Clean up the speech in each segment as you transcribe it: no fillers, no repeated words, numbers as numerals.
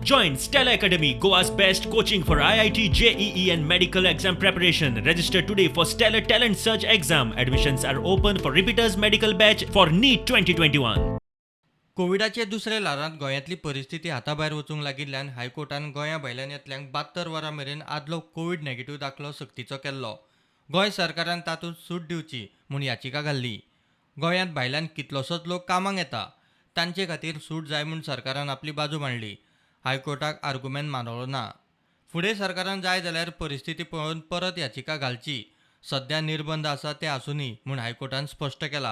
Join Stella Academy, Goa's best coaching for IIT, JEE and medical exam preparation. Register today for Stellar Talent Search exam. Admissions are open for repeaters medical batch for NEET 2021. कोविडाचे दुसरे ल्हारांत गोंयांतली परिस्थिती हाताभायर वचूंक लागिल्ल्यान हायकोर्टान गोंया भायल्यान येतल्यांक 72 वरां मेरेन आदलो कोविड नेगेटिव्ह दाखलो सक्तीचो केल्लो. गोंय सरकारान तातूंत सूट दिवची म्हूण याचिका घाल्ली. गोंयांत भायल्यान कितलोसोच लोक कामाक येता, तांचे खातीर सूट जाय म्हूण सरकारान आपली बाजू मांडली. हायकोर्टाक आर्ग्युमेंट मानवलो ना. फुडें सरकारान जाय जाल्यार परिस्थिती पळोवन परत याचिका घालची. सध्या निर्बंध आसा ते आसुनी म्हूण हायकोर्टान स्पश्ट केला.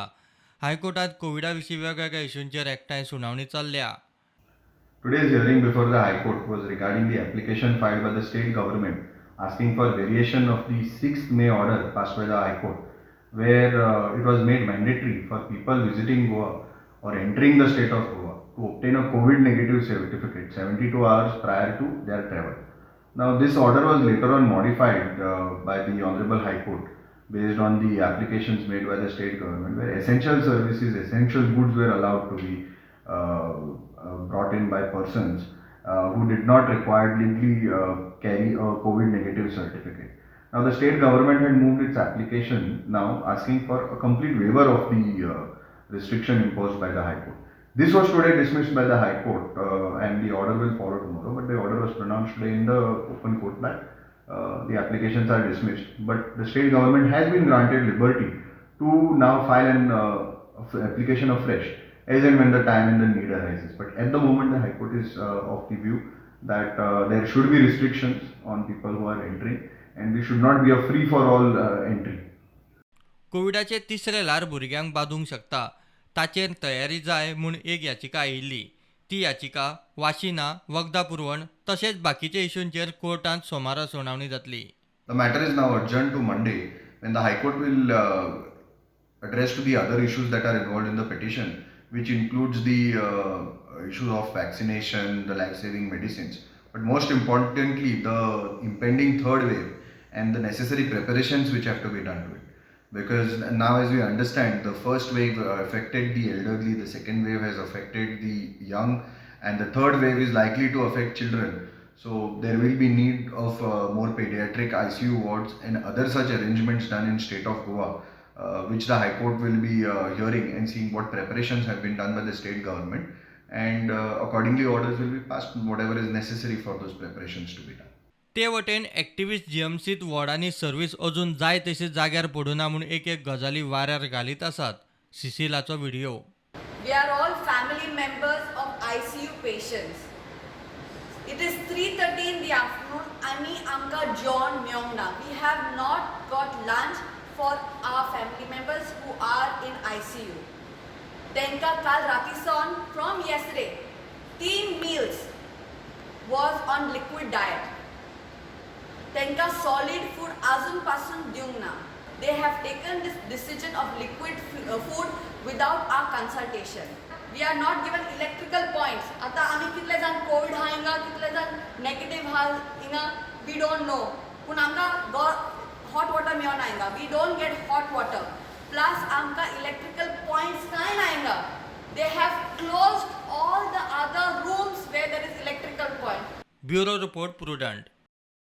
हायकोर्टात कोविडा विशीं वेगवेगळ्या इश्यूंचेर एकठांय सुनावणी चल्ल्या. Today's hearing before the High Court was regarding the application filed by the state government asking for variation of the 6th May order passed by the High Court, where it was made mandatory for people visiting Goa or entering the state of Goa to obtain a COVID negative certificate 72 hours prior to their travel. Now, this order was later on modified by the Honorable High Court based on the applications made by the state government, where essential services, essential goods were allowed to be brought in by persons who did not requiredly carry a COVID negative certificate. Now, the state government had moved its application now asking for a complete waiver of the restriction imposed by the High Court. This was today dismissed by the High Court and the order will follow tomorrow, but the order was pronounced today in the open court that the applications are dismissed. But the state government has been granted liberty to now file an application afresh as and when the time and the need arises. But at the moment, the High Court is of the view that there should be restrictions on people who are entering, and we should not be a free-for-all entry. कोविडाचे तिसरे ल्हार भुरग्यांक बादूंक शकता, ताचेर तयारी जाय म्हूण एक याचिका आयिल्ली. ती याचिका वाशिना, वखदां पुरवण तशेंच बाकीच्या इश्यूंचेर कोर्टांत सोमारा सुनावणी जातली. The matter is now adjourned to Monday, when the High Court will address to the other issues that are involved in the petition, which includes the issue of vaccination, the life-saving medicines, but most importantly, the impending third wave and the necessary preparations which have to be done to it. Because now, as we understand, the first wave affected the elderly, the second wave has affected the young, and the third wave is likely to affect children. So there will be need of more pediatric ICU wards and other such arrangements done in state of Goa, which the High Court will be hearing and seeing what preparations have been done by the state government, and accordingly orders will be passed whatever is necessary for those preparations to be done. ते वटेन एक्टिव्हिस्ट जीएमसीत वॉर्डांनी service अजून जाय तशी जाग्यार पडूना म्हूण एक गजाली वाऱ्यार घालीत आसात. सिसिलाचो video. We are all family members of ICU patients. It is 3:30 in the afternoon आणि आमकां जेवण मेळोंक ना. We have not got lunch for our family members who are in ICU. तांकां काल रातीसावन from yesterday 3 meals was on liquid diet. तांकां solid food अजून पासून दिवंक ना. They have taken this decision of liquid food without our consultation. We are not given electrical points. आता आमी कितले जाण कोविड हा हिंगा, कितले जाण नेगेटिव्ह हा हिंगा, we don't know. पूण आमकां hot water मेळना हिंगा. We don't get hot water. Plus आमकां electrical points कांय ना हिंगा. They have closed all the other rooms where there is electrical point. Bureau report prudent.